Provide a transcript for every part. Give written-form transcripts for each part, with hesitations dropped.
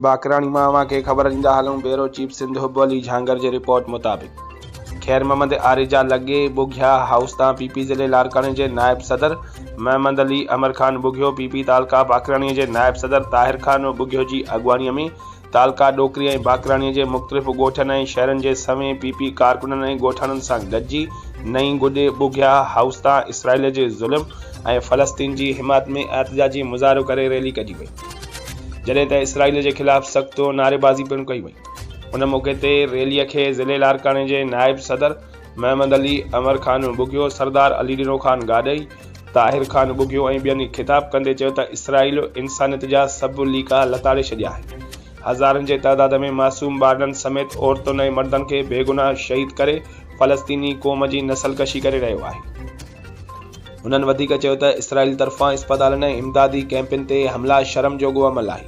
बाकराणी मां अव्हांखे ख़बर ॾींदा हलूं। ब्यूरो चीफ सिंध हुब अली झांगर जी रिपोर्ट मुताबिक़ खैर मोहम्मद आरिजा लॻे बुघिया हाउस तां पीपी ज़िले लारकाणे जे नायब सदर महमद अली अमर खान बुघियो पीपी तालका बाकराणी जे नायब सदर ताहिर खान बुघियो जी अॻुवाणीअ में तालका डोकरी ऐं बाकराणी जे मुख़्तलिफ़ ॻोठनि ऐं शहरनि जे सवें पीपी कारकुननि ऐं ॻोठाणनि सां गॾिजी नईं गुॾे बुघिया हाउस तां इसराइल जे ज़ुल्म ऐं फ़लस्तीन जी हिमायत में एहतजाजी मुज़ाहिरो करे रैली कढी वई, जॾहिं त इसराइल जे ख़िलाफ़ सख़्त नारेबाज़ी पिणु कई वई। उन मौक़े ते रैलीअ खे ज़िले लारकाणे जे नायब सदर महमद अली अमर खान बुघियो, सरदार अली ॾिनो खान गाॾई, ताहिर खान बुघियो ऐं ॿियनि ख़िताब कंदे चयो त इसराइल इंसानियत जा सभु लीका लताड़े छॾिया आहिनि। हज़ारनि जे तइदाद में मासूम ॿारनि समेत औरतुनि ऐं मर्दनि खे बेगुनाह शहीद करे फ़लस्तीनी क़ौम जी नसलकशी करे रहियो आहे। उन्हनि वधीक चयो त इसराइल तरफ़ां इस्पतालनि ऐं इमदादी कैंपनि ते हमला शर्म जोॻो अमल आहे।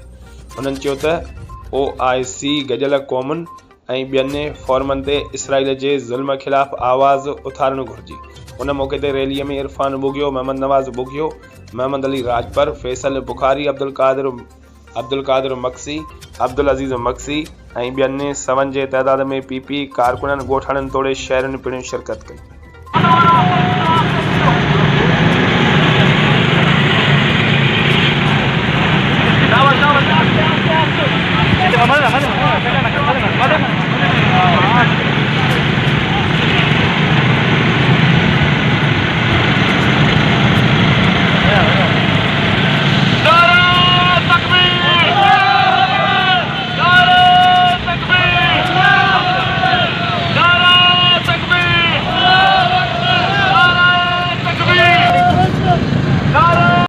उन्हनि चयो त OIC गॾियल क़ौमुनि ऐं ॿियनि फ़ोरमनि ते इसराइल जे ज़ुल्म ख़िलाफ़ आवाज़ उथारणु घुरिजे। उन मौक़े ते रैलीअ में इरफान बुघियो, मोहम्मद नवाज़ बुघियो, मोहम्मद अली राजपर, फैसल बुखारी, अब्दुल कादिर मक्सी, अब्दुल अज़ीज़ मक्सी ऐं ॿियनि सवनि जे तइदाद में पीपी कारकुननि ॻोठाणनि तोड़े शहरनि पिणु शिरकत कई।